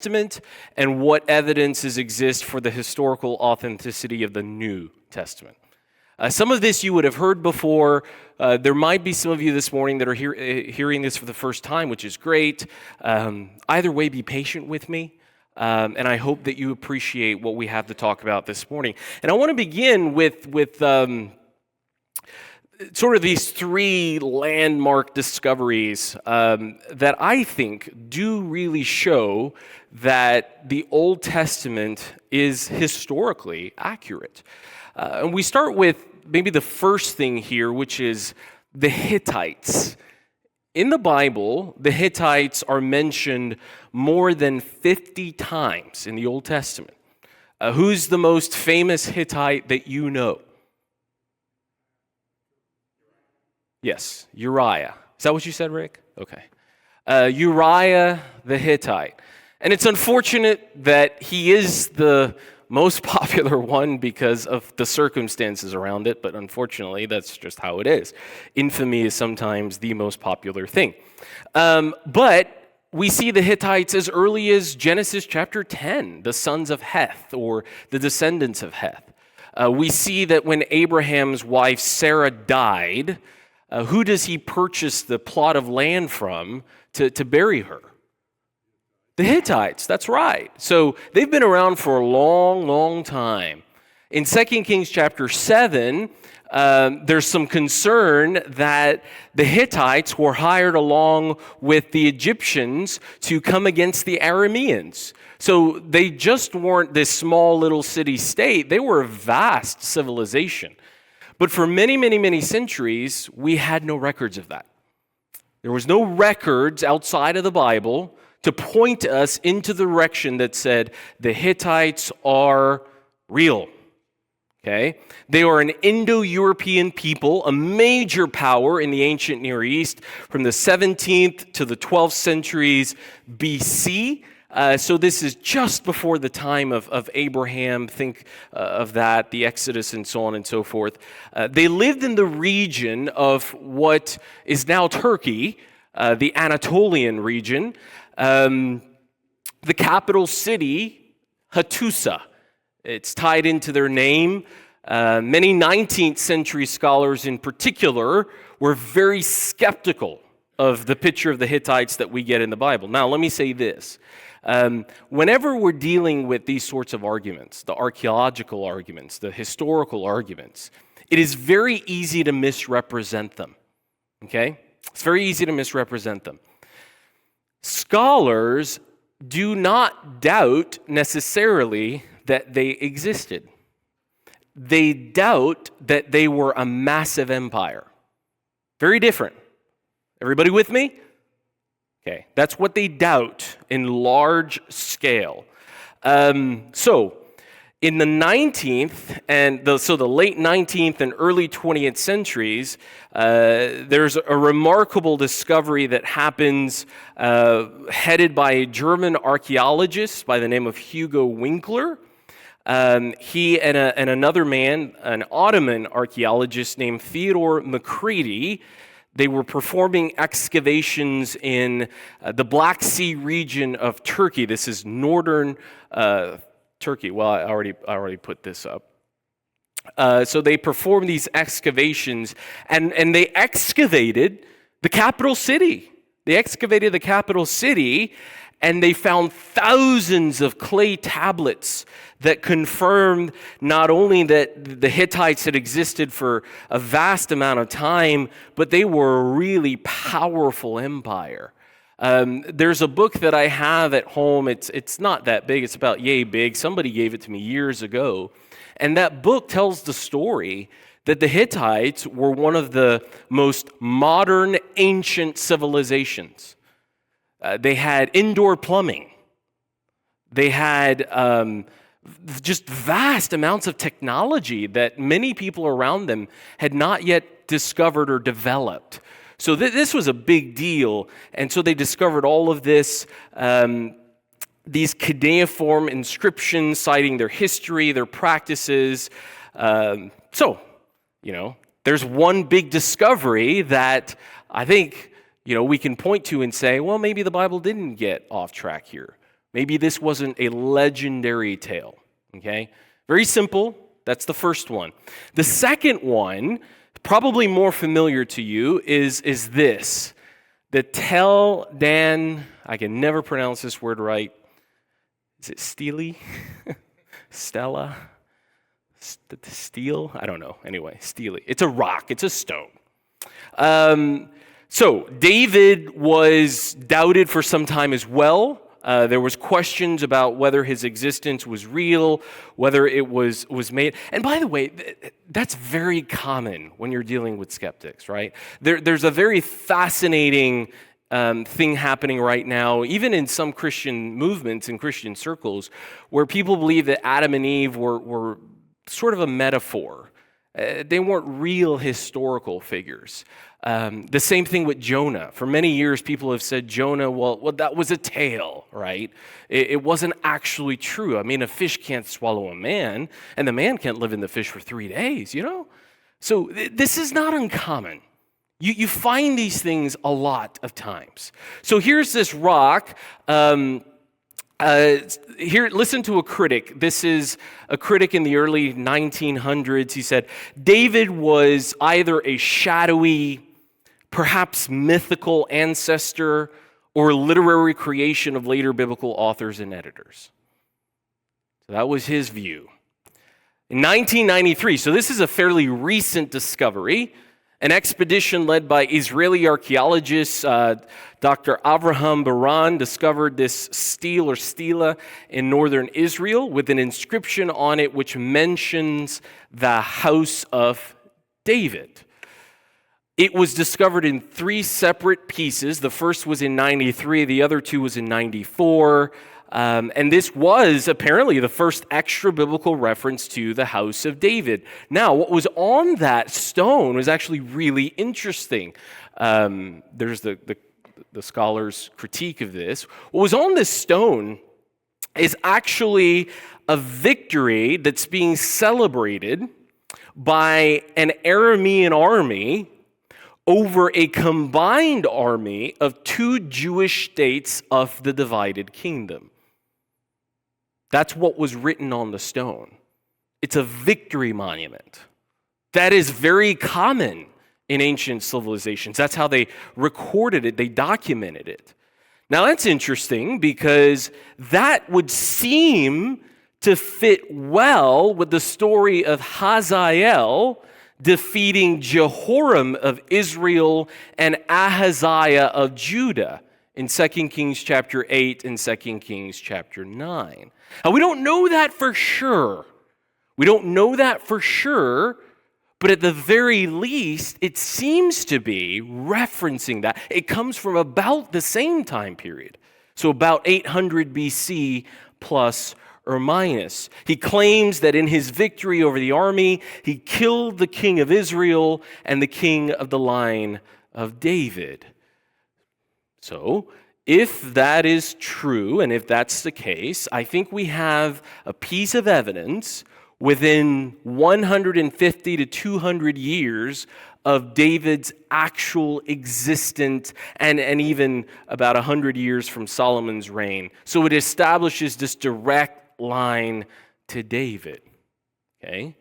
Testament and what evidences exist for the historical authenticity of the New Testament. Some of this you would have heard before. There might be some of you this morning that are hearing this for the first time, which is great. Either way, be patient with me. And I hope that you appreciate what we have to talk about this morning. And I want to begin with sort of these three landmark discoveries that I think do really show that the Old Testament is historically accurate. And we start with maybe the first thing here, which is the Hittites. In the Bible, the Hittites are mentioned more than 50 times in the Old Testament. Who's the most famous Hittite that you know? Yes, Uriah. Is that what you said, Rick? Okay. Uriah the Hittite. And it's unfortunate that he is the most popular one because of the circumstances around it, but unfortunately, that's just how it is. Infamy is sometimes the most popular thing. But we see the Hittites as early as Genesis chapter 10, the sons of Heth, or the descendants of Heth. We see that when Abraham's wife Sarah died, who does he purchase the plot of land from to bury her? The Hittites, that's right. So they've been around for a long, long time. In 2 Kings chapter 7, there's some concern that the Hittites were hired along with the Egyptians to come against the Arameans. So they just weren't this small little city-state. They were a vast civilization. But for many, many, many centuries, we had no records of that. There was no records outside of the Bible to point us into the direction that said the Hittites are real. Okay? They are an Indo-European people, a major power in the ancient Near East from the 17th to the 12th centuries BC. So this is just before the time of Abraham. Think of that, the Exodus and so on and so forth. They lived in the region of what is now Turkey, the Anatolian region. The capital city, Hattusa. It's tied into their name. Many 19th century scholars in particular were very skeptical of the picture of the Hittites that we get in the Bible. Now, let me say this. Whenever we're dealing with these sorts of arguments, the archaeological arguments, the historical arguments, it is very easy to misrepresent them. Okay? It's very easy to misrepresent them. Scholars do not doubt necessarily that they existed. They doubt that they were a massive empire. Very different. Everybody with me? Okay, that's what they doubt in large scale. So, in the 19th and the late 19th and early 20th centuries, there's a remarkable discovery that happens headed by a German archaeologist by the name of Hugo Winkler. He and another man, an Ottoman archaeologist named Theodore Macready, they were performing excavations in the Black Sea region of Turkey. This is northern Turkey. Well, I already put this up. So they performed these excavations, and they excavated the capital city. They excavated the capital city, and they found thousands of clay tablets that confirmed not only that the Hittites had existed for a vast amount of time, but they were a really powerful empire. There's a book that I have at home. It's not that big. It's about yay big. Somebody gave it to me years ago. And that book tells the story that the Hittites were one of the most modern ancient civilizations. They had indoor plumbing. They had just vast amounts of technology that many people around them had not yet discovered or developed. So this was a big deal, and so they discovered all of this, these cuneiform inscriptions citing their history, their practices. There's one big discovery that I think we can point to and say, well, maybe the Bible didn't get off track here. Maybe this wasn't a legendary tale, okay? Very simple. That's the first one. The second one, probably more familiar to you, is this. The Tel Dan, I can never pronounce this word right. Is it Stele? Stella? Steel? I don't know. Anyway, Stele. It's a rock. It's a stone. So David was doubted for some time as well. There was questions about whether his existence was real, whether it was made. And by the way, that's very common when you're dealing with skeptics, right? There's a very fascinating thing happening right now, even in some Christian movements and Christian circles, where people believe that Adam and Eve were sort of a metaphor. They weren't real historical figures. The same thing with Jonah. For many years, people have said Jonah, well, that was a tale, right? It wasn't actually true. I mean, a fish can't swallow a man, and the man can't live in the fish for 3 days, you know? So this is not uncommon. You find these things a lot of times. So here's this rock. Here, listen to a critic. This is a critic in the early 1900s. He said, David was either a shadowy, perhaps mythical ancestor or literary creation of later biblical authors and editors. So that was his view. In 1993, so this is a fairly recent discovery, an expedition led by Israeli archaeologist Dr. Avraham Baran discovered this stele or stela in northern Israel with an inscription on it which mentions the house of David. It was discovered in 3 separate pieces. The first was in 93, the other 2 was in 94. And this was apparently the first extra biblical reference to the house of David. Now, what was on that stone was actually really interesting. There's the scholar's critique of this. What was on this stone is actually a victory that's being celebrated by an Aramean army over a combined army of 2 Jewish states of the divided kingdom. That's what was written on the stone. It's a victory monument. That is very common in ancient civilizations. That's how they recorded it, they documented it. Now that's interesting because that would seem to fit well with the story of Hazael defeating Jehoram of Israel and Ahaziah of Judah in 2 Kings chapter 8 and 2 Kings chapter 9. Now, we don't know that for sure. But at the very least, it seems to be referencing that. It comes from about the same time period. So about 800 BC plus or minus. He claims that in his victory over the army, he killed the king of Israel and the king of the line of David. So, if that is true, and if that's the case, I think we have a piece of evidence within 150 to 200 years of David's actual existence and even about 100 years from Solomon's reign. So it establishes this direct line to David. Okay?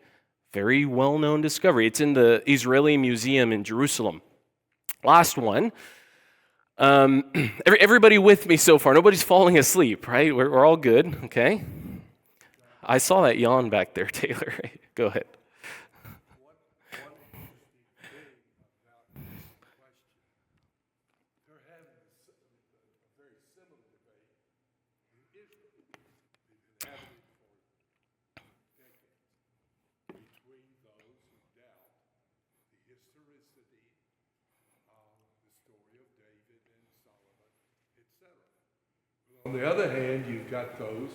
Very well-known discovery. It's in the Israeli Museum in Jerusalem. Last one. Everybody with me so far? Nobody's falling asleep, right? We're all good, okay? I saw that yawn back there, Taylor. Go ahead. On the other hand, you've got those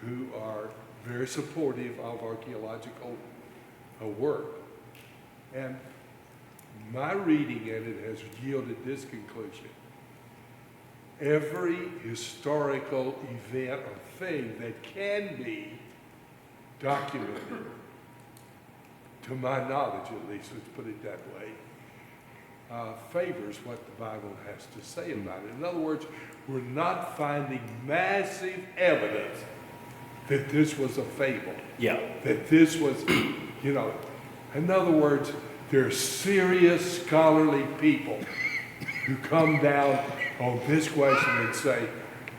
who are very supportive of archaeological work. And my reading in it has yielded this conclusion. Every historical event or thing that can be documented, to my knowledge at least, let's put it that way, favors what the Bible has to say about it. In other words, we're not finding massive evidence that this was a fable. Yeah. That this was, in other words, there are serious scholarly people who come down on this question and say,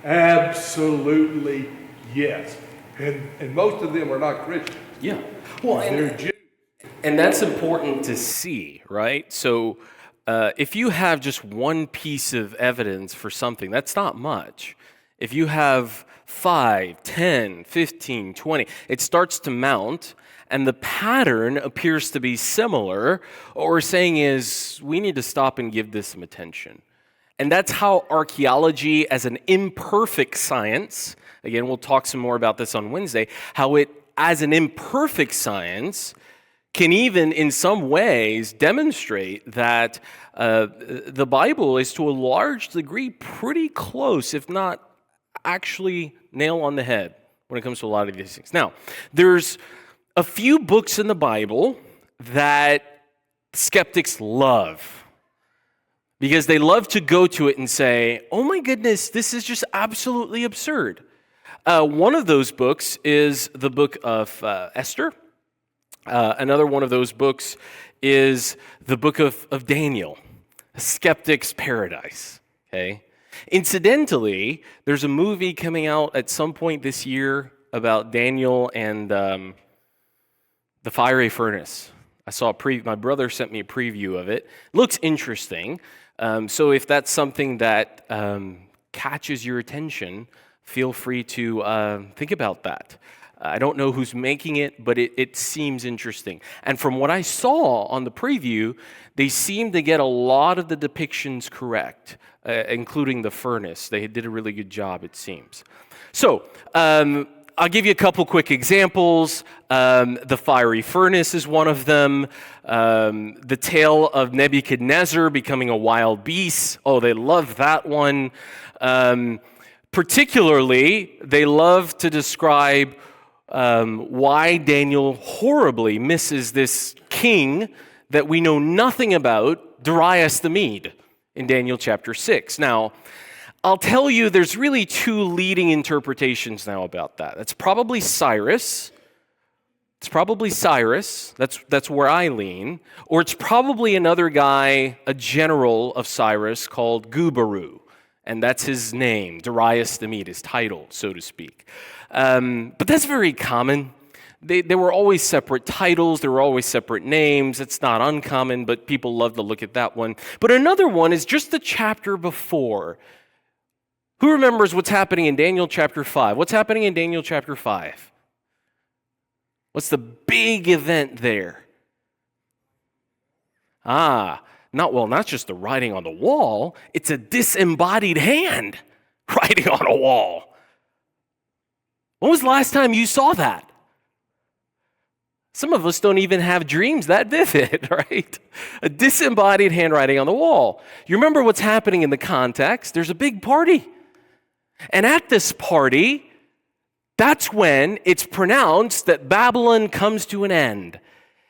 absolutely yes. And most of them are not Christians. Yeah. Well, They're Jews. and that's important to see, right? So if you have just one piece of evidence for something, that's not much. If you have 5, 10, 15, 20, it starts to mount, and the pattern appears to be similar. What we're saying is we need to stop and give this some attention. And that's how archaeology, as an imperfect science, again, we'll talk some more about this on Wednesday, how it, as an imperfect science, can even in some ways demonstrate that the Bible is to a large degree pretty close, if not actually nail on the head when it comes to a lot of these things. Now, there's a few books in the Bible that skeptics love because they love to go to it and say, oh my goodness, this is just absolutely absurd. One of those books is the book of Esther. Another one of those books is the book of Daniel, A Skeptic's Paradise. Okay. Incidentally, there's a movie coming out at some point this year about Daniel and the fiery furnace. I saw my brother sent me a preview of it. Looks interesting. So if that's something that catches your attention, feel free to think about that. I don't know who's making it, but it seems interesting. And from what I saw on the preview, they seem to get a lot of the depictions correct, including the furnace. They did a really good job, it seems. So, I'll give you a couple quick examples. The fiery furnace is one of them. The tale of Nebuchadnezzar becoming a wild beast. Oh, they love that one. Particularly, they love to describe why Daniel horribly misses this king that we know nothing about, Darius the Mede, in Daniel chapter 6. Now, I'll tell you there's really two leading interpretations now about that. It's probably Cyrus. That's where I lean. Or it's probably another guy, a general of Cyrus called Gubaru. And that's his name, Darius the Mede, his title, so to speak. But that's very common. They were always separate titles. There were always separate names. It's not uncommon, but people love to look at that one. But another one is just the chapter before. Who remembers what's happening in Daniel chapter 5? What's happening in Daniel chapter 5? What's the big event there? Not just the writing on the wall. It's a disembodied hand writing on a wall. When was the last time you saw that? Some of us don't even have dreams that vivid, right? A disembodied handwriting on the wall. You remember what's happening in the context? There's a big party. And at this party, that's when it's pronounced that Babylon comes to an end.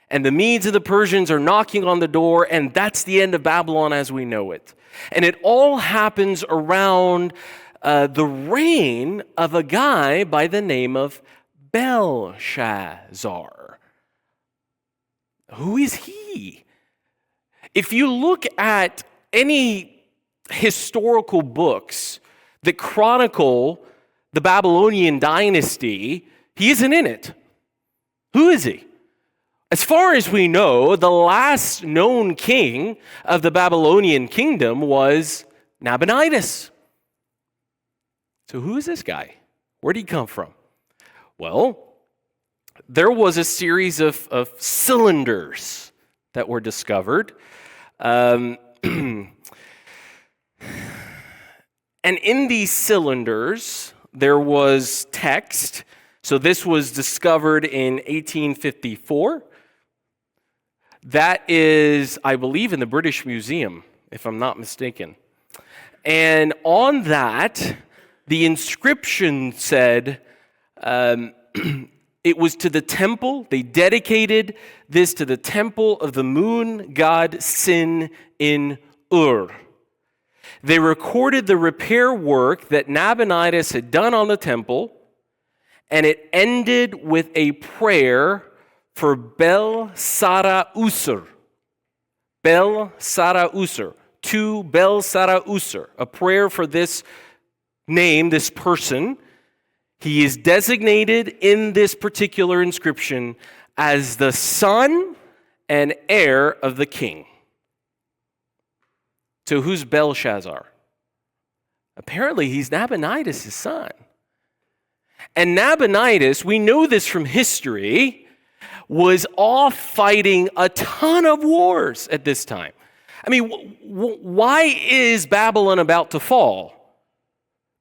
And the Medes and the Persians are knocking on the door, and that's the end of Babylon as we know it. And it all happens around the reign of a guy by the name of Belshazzar. Who is he? If you look at any historical books that chronicle the Babylonian dynasty, he isn't in it. Who is he? As far as we know, the last known king of the Babylonian kingdom was Nabonidus. So who is this guy? Where did he come from? Well, there was a series of cylinders that were discovered. And in these cylinders, there was text. So this was discovered in 1854. That is, I believe, in the British Museum, if I'm not mistaken. And on that, the inscription said, It was to the temple. They dedicated this to the temple of the moon god Sin in Ur. They recorded the repair work that Nabonidus had done on the temple, and it ended with a prayer for Bel-Sara-Usur. Bel-Sara-Usur. To Bel-Sara-Usur. A prayer for this name, this person. He is designated in this particular inscription as the son and heir of the king. So who's Belshazzar? Apparently he's Nabonidus' son. And Nabonidus, we know this from history, was off fighting a ton of wars at this time. I mean, why is Babylon about to fall?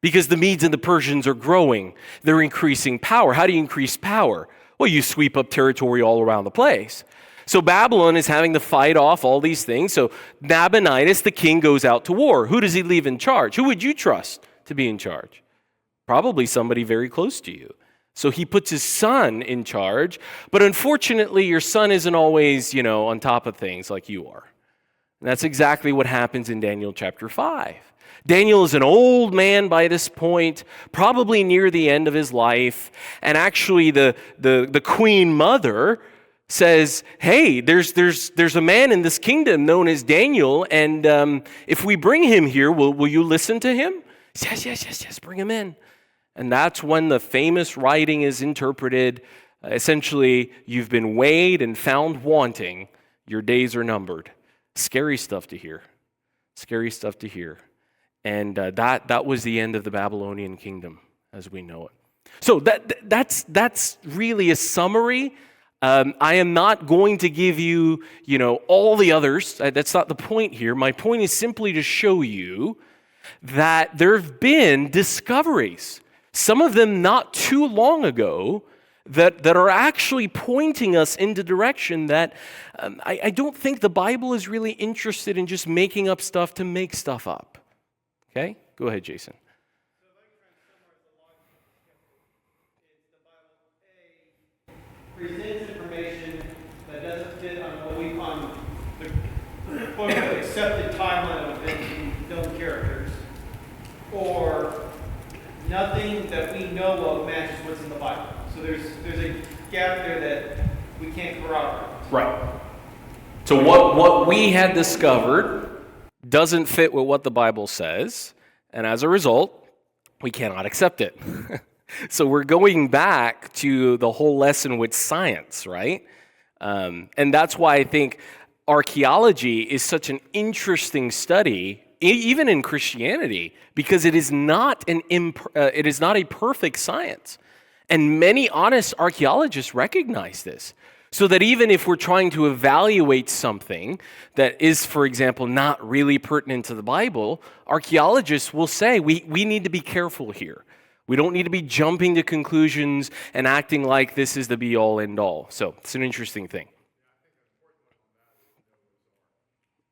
Because the Medes and the Persians are growing. They're increasing power. How do you increase power? Well, you sweep up territory all around the place. So Babylon is having to fight off all these things. So Nabonidus, the king, goes out to war. Who does he leave in charge? Who would you trust to be in charge? Probably somebody very close to you. So he puts his son in charge. But unfortunately, your son isn't always, on top of things like you are. And that's exactly what happens in Daniel chapter 5. Daniel is an old man by this point, probably near the end of his life. And actually the queen mother says, hey, there's a man in this kingdom known as Daniel, and if we bring him here, will you listen to him? Yes, bring him in. And that's when the famous writing is interpreted. Essentially, you've been weighed and found wanting. Your days are numbered. Scary stuff to hear. Scary stuff to hear. And that was the end of the Babylonian kingdom as we know it. So that's really a summary. I am not going to give you, all the others. That's not the point here. My point is simply to show you that there have been discoveries, some of them not too long ago, that are actually pointing us into direction that I don't think the Bible is really interested in just making up stuff to make stuff up. Okay? Go ahead, Jason. Presents information that doesn't fit on what we on the quote-unquote accepted timeline of events in film characters, or nothing that we know of matches what's in the Bible. So there's a gap there that we can't corroborate. Right. So what we had discovered doesn't fit with what the Bible says, and as a result, we cannot accept it. So we're going back to the whole lesson with science, right? And that's why I think archaeology is such an interesting study, even in Christianity, because it is not a perfect science. And many honest archaeologists recognize this. So that even if we're trying to evaluate something that is, for example, not really pertinent to the Bible, archaeologists will say we need to be careful here. We don't need to be jumping to conclusions and acting like this is the be-all, end-all. So it's an interesting thing.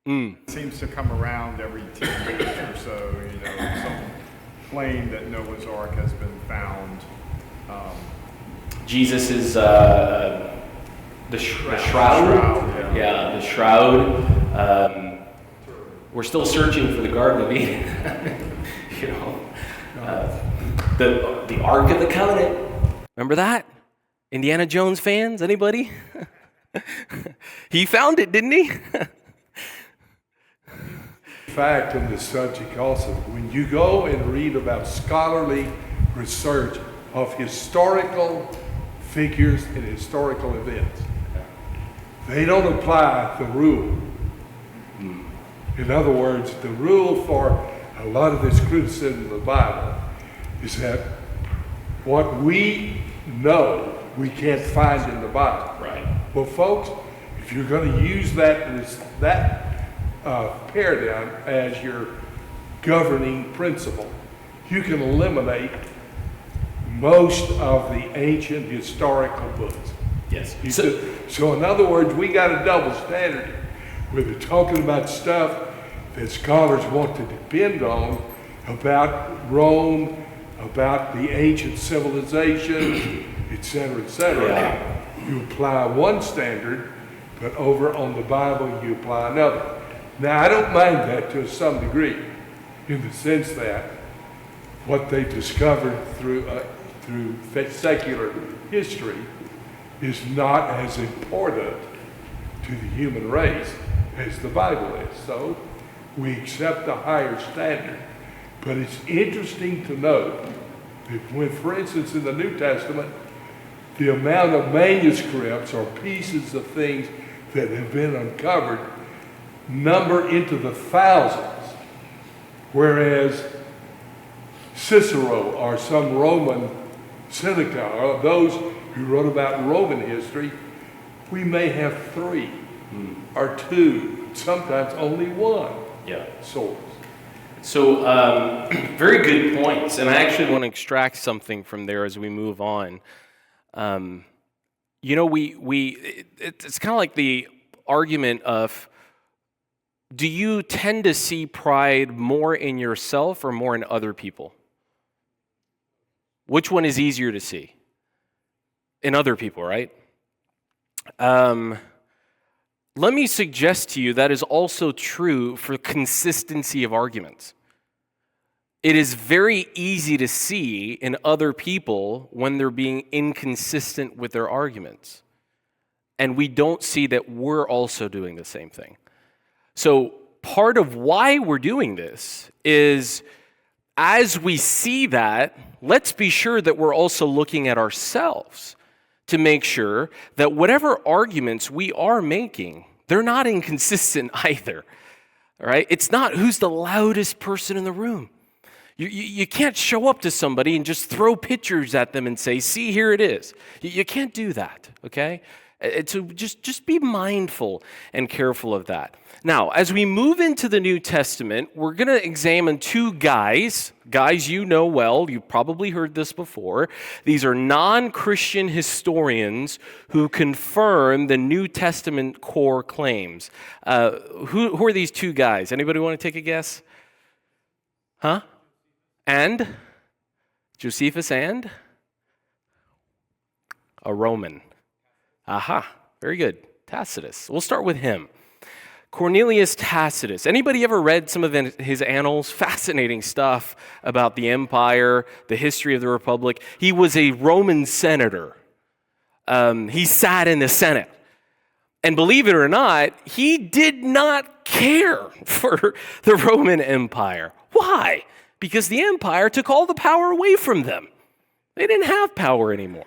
It seems to come around every 10 years or so, some claim that Noah's Ark has been found. Jesus is the shroud. Yeah, the shroud. We're still searching for the Garden of Eden. The Ark of the Covenant. Remember that? Indiana Jones fans? Anybody? He found it, didn't he? Fact in this subject also, when you go and read about scholarly research of historical figures and historical events, they don't apply the rule. In other words, the rule for a lot of this criticism of the Bible is that what we know we can't find in the Bible. Right. Well, folks, if you're going to use that paradigm as your governing principle, you can eliminate most of the ancient historical books. Yes. So in other words, we got a double standard where they're talking about stuff that scholars want to depend on about Rome, about the ancient civilizations, et cetera, et cetera. You apply one standard, but over on the Bible you apply another. Now, I don't mind that to some degree, in the sense that what they discovered through secular history is not as important to the human race as the Bible is. So we accept a higher standard. But it's interesting to note that when, for instance, in the New Testament, the amount of manuscripts or pieces of things that have been uncovered number into the thousands, whereas Cicero or some Roman Seneca or those who wrote about Roman history, we may have 3 or 2, sometimes only 1 source. So, very good points, and I actually want to extract something from there as we move on. You know, it's kind of like the argument of, do you tend to see pride more in yourself or more in other people? Which one is easier to see? In other people, right? Let me suggest to you that is also true for consistency of arguments. It is very easy to see in other people when they're being inconsistent with their arguments. And we don't see that we're also doing the same thing. So part of why we're doing this is, as we see that, let's be sure that we're also looking at ourselves to make sure that whatever arguments we are making, they're not inconsistent either. All right? It's not who's the loudest person in the room. You can't show up to somebody and just throw pictures at them and say, see, here it is. You can't do that, okay? So just be mindful and careful of that. Now, as we move into the New Testament, we're going to examine 2 guys you know well. You've probably heard this before. These are non-Christian historians who confirm the New Testament core claims. Who are these 2 guys? Anybody want to take a guess? Huh? And? Josephus and? A Roman. Aha, very good. Tacitus. We'll start with him. Cornelius Tacitus. Anybody ever read some of his annals? Fascinating stuff about the empire, the history of the republic. He was a Roman senator. He sat in the Senate. And believe it or not, he did not care for the Roman Empire. Why? Because the empire took all the power away from them. They didn't have power anymore.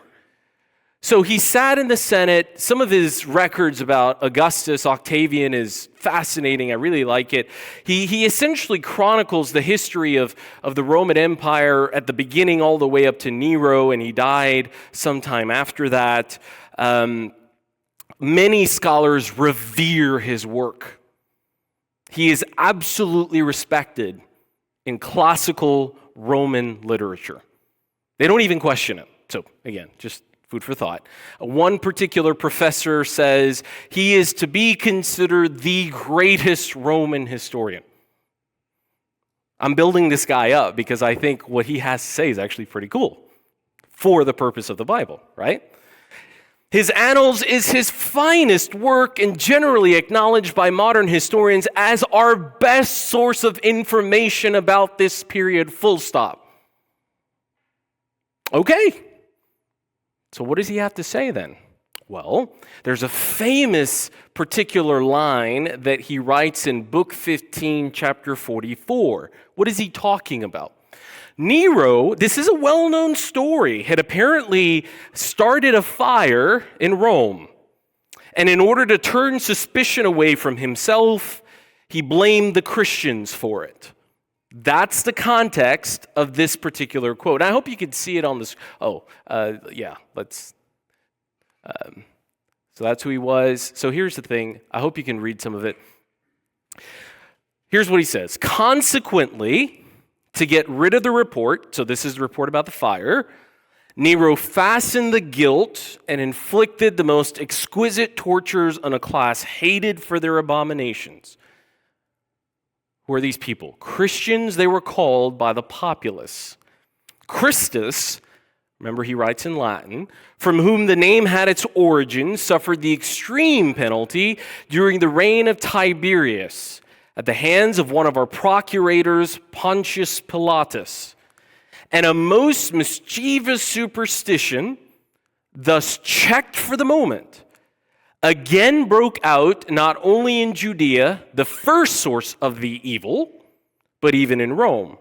So he sat in the Senate. Some of his records about Augustus, Octavian is fascinating. I really like it. He essentially chronicles the history of the Roman Empire at the beginning all the way up to Nero, and he died sometime after that. Many scholars revere his work. He is absolutely respected in classical Roman literature. They don't even question it. So again, just food for thought. One particular professor says he is to be considered the greatest Roman historian. I'm building this guy up because I think what he has to say is actually pretty cool for the purpose of the Bible, right? His Annals is his finest work and generally acknowledged by modern historians as our best source of information about this period, full stop. Okay. So what does he have to say then? Well, there's a famous particular line that he writes in Book 15, chapter 44. What is he talking about? Nero, this is a well-known story, had apparently started a fire in Rome. And in order to turn suspicion away from himself, he blamed the Christians for it. That's the context of this particular quote. I hope you can see it on this. So that's who he was. So here's the thing. I hope you can read some of it. Here's what he says. Consequently, to get rid of the report, so this is the report about the fire, Nero fastened the guilt and inflicted the most exquisite tortures on a class hated for their abominations. Who are these people? Christians, they were called by the populace. Christus remember he writes in Latin, from whom the name had its origin, suffered the extreme penalty during the reign of Tiberius at the hands of one of our procurators, Pontius Pilatus. And a most mischievous superstition, thus checked for the moment, again broke out not only in Judea, the first source of the evil, but even in Rome,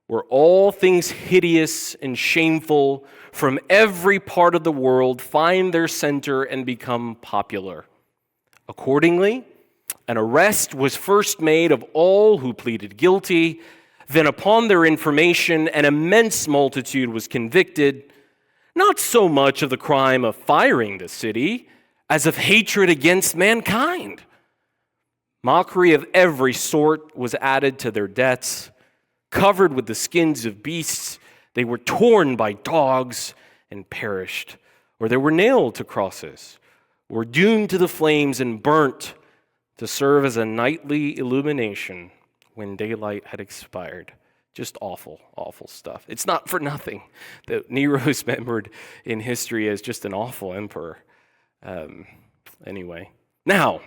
where all things hideous and shameful from every part of the world find their center and become popular. Accordingly, an arrest was first made of all who pleaded guilty. Then upon their information, an immense multitude was convicted, not so much of the crime of firing the city, as of hatred against mankind. Mockery of every sort was added to their debts. Covered with the skins of beasts, they were torn by dogs and perished, or they were nailed to crosses, or doomed to the flames and burnt to serve as a nightly illumination when daylight had expired. Just awful, awful stuff. It's not for nothing that Nero is remembered in history as just an awful emperor. Anyway, now,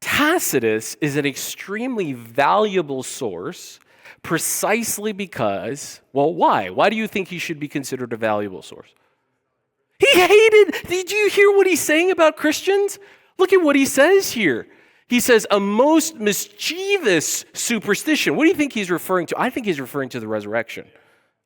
Tacitus is an extremely valuable source precisely because, well, why? Why do you think he should be considered a valuable source? He hated, did you hear what he's saying about Christians? Look at what he says here. He says, a most mischievous superstition. What do you think he's referring to? I think he's referring to the resurrection.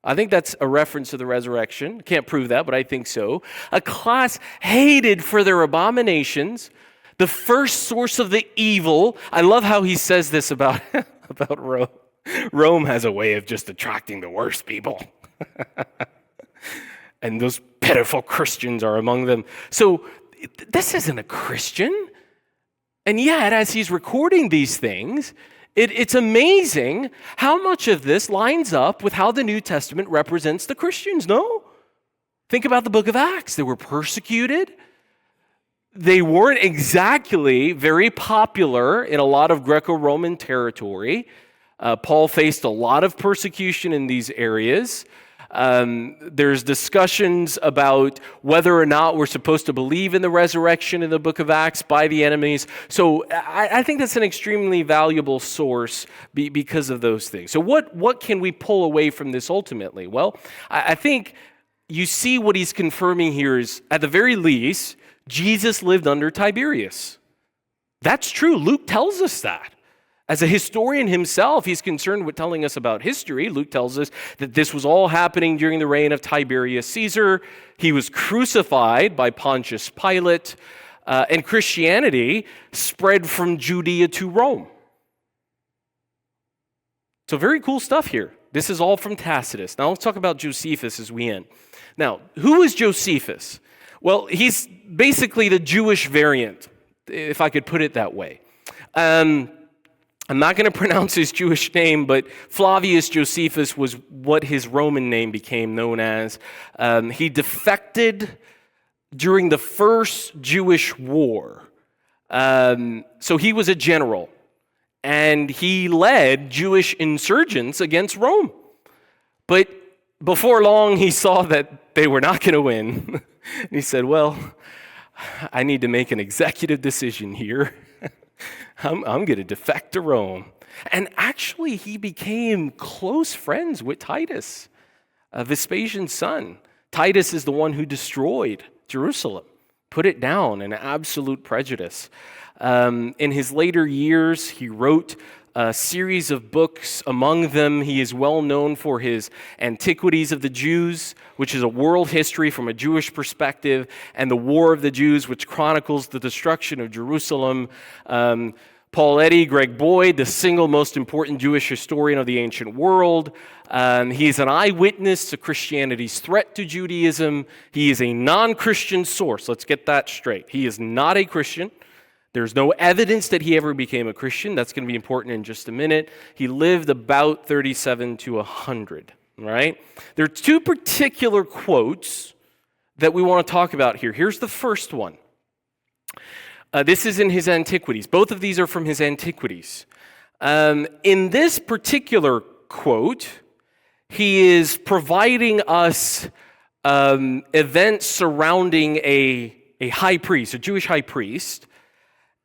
I think that's a reference to the resurrection. Can't prove that, but I think so. A class hated for their abominations, the first source of the evil. I love how he says this about, about Rome. Rome has a way of just attracting the worst people. And those pitiful Christians are among them. So this isn't a Christian. And yet, as he's recording these things, it's amazing how much of this lines up with how the New Testament represents the Christians, no? Think about the book of Acts. They were persecuted. They weren't exactly very popular in a lot of Greco-Roman territory. Paul faced a lot of persecution in these areas. There's discussions about whether or not we're supposed to believe in the resurrection in the book of Acts by the enemies. So I think that's an extremely valuable source because of those things. So what can we pull away from this ultimately? Well, I think you see what he's confirming here is, at the very least, Jesus lived under Tiberius. That's true. Luke tells us that. As a historian himself, he's concerned with telling us about history. Luke tells us that this was all happening during the reign of Tiberius Caesar. He was crucified by Pontius Pilate, and Christianity spread from Judea to Rome. So very cool stuff here. This is all from Tacitus. Now let's talk about Josephus as we end. Now, who is Josephus? Well, he's basically the Jewish variant, if I could put it that way. I'm not going to pronounce his Jewish name, but Flavius Josephus was what his Roman name became known as. He defected during the first Jewish war. So he was a general, and he led Jewish insurgents against Rome. But before long, he saw that they were not going to win. And he said, well, I need to make an executive decision here. I'm going to defect to Rome. And actually, he became close friends with Titus, Vespasian's son. Titus is the one who destroyed Jerusalem, put it down in absolute prejudice. In his later years, he wrote a series of books. Among them, he is well known for his Antiquities of the Jews, which is a world history from a Jewish perspective, and the War of the Jews, which chronicles the destruction of Jerusalem. Paul Eddy, Greg Boyd, the single most important Jewish historian of the ancient world. He's an eyewitness to Christianity's threat to Judaism. He is a non-Christian source. Let's get that straight. He is not a Christian. There's no evidence that he ever became a Christian. That's going to be important in just a minute. He lived about 37 to 100, right? There are two particular quotes that we want to talk about here. Here's the first one. This is in his Antiquities. Both of these are from his Antiquities. In this particular quote, he is providing us events surrounding a high priest, a Jewish high priest,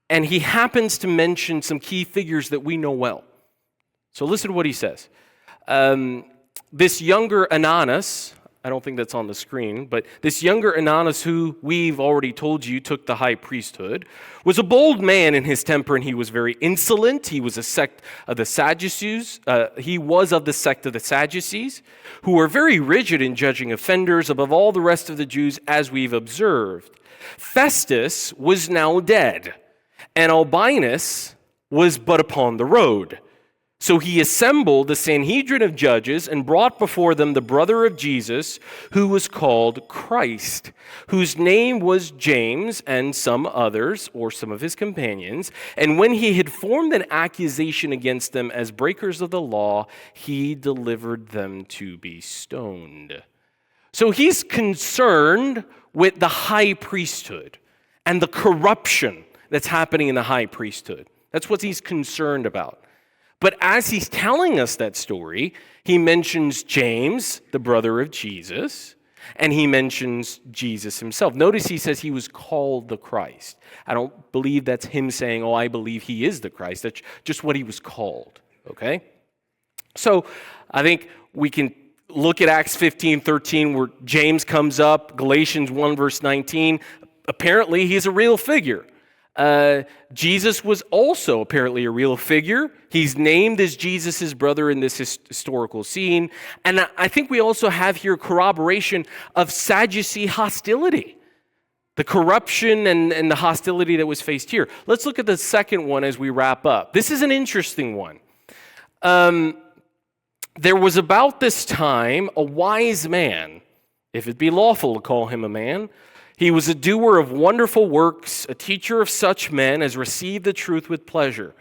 and he happens to mention some key figures that we know well. So listen to what he says. This younger Ananus, I don't think that's on the screen, but this younger Ananus, who we've already told you took the high priesthood, was a bold man in his temper, and he was very insolent. He was a sect of the Sadducees. He was of the sect of the Sadducees, who were very rigid in judging offenders above all the rest of the Jews, as we've observed. Festus was now dead, and Albinus was but upon the road. So he assembled the Sanhedrin of judges and brought before them the brother of Jesus, who was called Christ, whose name was James, and some others, or some of his companions. And when he had formed an accusation against them as breakers of the law, he delivered them to be stoned. So he's concerned with the high priesthood and the corruption that's happening in the high priesthood. That's what he's concerned about. But as he's telling us that story, he mentions James, the brother of Jesus, and he mentions Jesus himself. Notice he says he was called the Christ. I don't believe that's him saying, oh, I believe he is the Christ. That's just what he was called, okay? So I think we can look at Acts 15:13 where James comes up, Galatians 1 verse 19. Apparently he's a real figure. Jesus was also apparently a real figure. He's named as Jesus' brother in this historical scene. And I think we also have here corroboration of Sadducee hostility, the corruption and the hostility that was faced here. Let's look at the second one as we wrap up. This is an interesting one. There was about this time a wise man, if it be lawful to call him a man. He was a doer of wonderful works, a teacher of such men as received the truth with pleasure.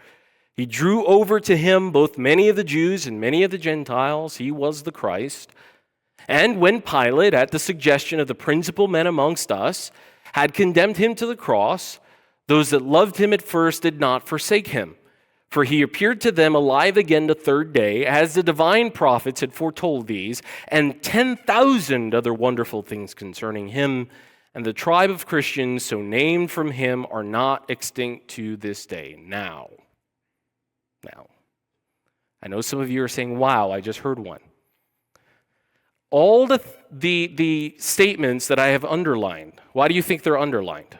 He drew over to him both many of the Jews and many of the Gentiles. He was the Christ. And when Pilate, at the suggestion of the principal men amongst us, had condemned him to the cross, those that loved him at first did not forsake him. For he appeared to them alive again the third day, as the divine prophets had foretold these, and 10,000 other wonderful things concerning him. And the tribe of Christians, so named from him, are not extinct to this day. Now, I know some of you are saying, wow, I just heard one. All the statements that I have underlined, why do you think they're underlined?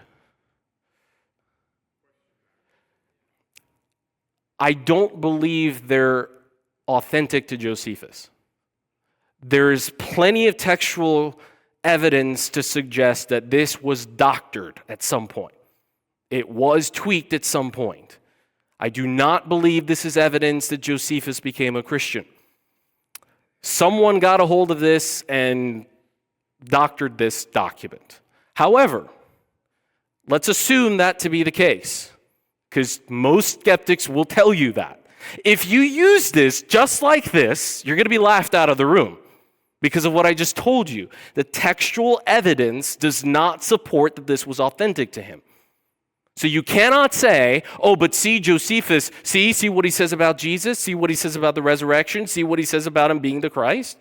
I don't believe they're authentic to Josephus. There's plenty of textual evidence to suggest that this was doctored at some point. It was tweaked at some point. I do not believe this is evidence that Josephus became a Christian. Someone got a hold of this and doctored this document. However, let's assume that to be the case, because most skeptics will tell you that. If you use this just like this, you're going to be laughed out of the room. Because of what I just told you, the textual evidence does not support that this was authentic to him. So you cannot say, oh, but see Josephus, see what he says about Jesus, see what he says about the resurrection, see what he says about him being the Christ.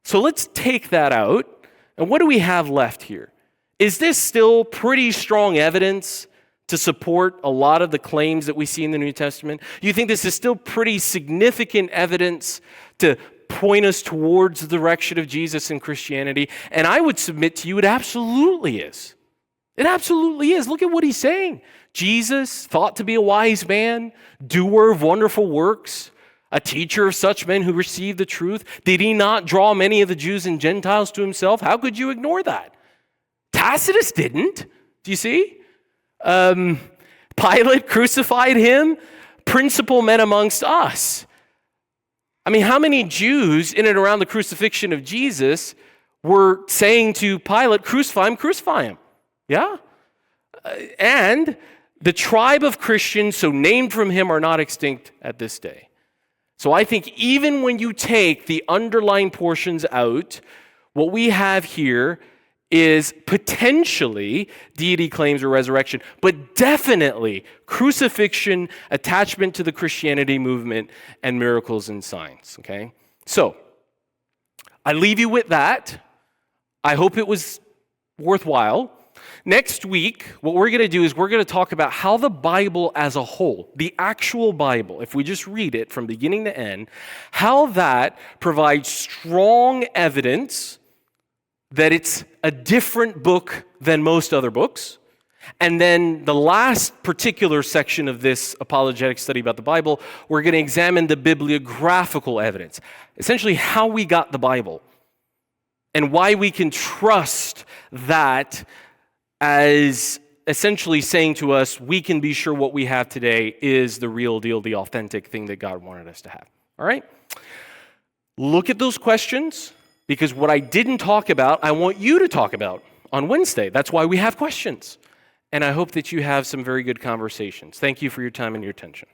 So let's take that out. And what do we have left here? Is this still pretty strong evidence to support a lot of the claims that we see in the New Testament? You think this is still pretty significant evidence to point us towards the direction of Jesus and Christianity? And I would submit to you, it absolutely is. It absolutely is. Look at what he's saying. Jesus, thought to be a wise man, doer of wonderful works, a teacher of such men who received the truth. Did he not draw many of the Jews and Gentiles to himself? How could you ignore that? Tacitus didn't. Do you see? Pilate crucified him. Principal men amongst us. I mean, how many Jews in and around the crucifixion of Jesus were saying to Pilate, crucify him, crucify him? Yeah? And the tribe of Christians, so named from him, are not extinct at this day. So I think even when you take the underlying portions out, what we have here is potentially deity claims or resurrection, but definitely crucifixion, attachment to the Christianity movement, and miracles and signs, okay? So, I leave you with that. I hope it was worthwhile. Next week, what we're going to do is we're going to talk about how the Bible as a whole, the actual Bible, if we just read it from beginning to end, how that provides strong evidence that it's a different book than most other books. And then the last particular section of this apologetic study about the Bible, we're going to examine the bibliographical evidence, essentially how we got the Bible and why we can trust that as essentially saying to us, we can be sure what we have today is the real deal, the authentic thing that God wanted us to have. All right? Look at those questions, because what I didn't talk about, I want you to talk about on Wednesday. That's why we have questions. And I hope that you have some very good conversations. Thank you for your time and your attention.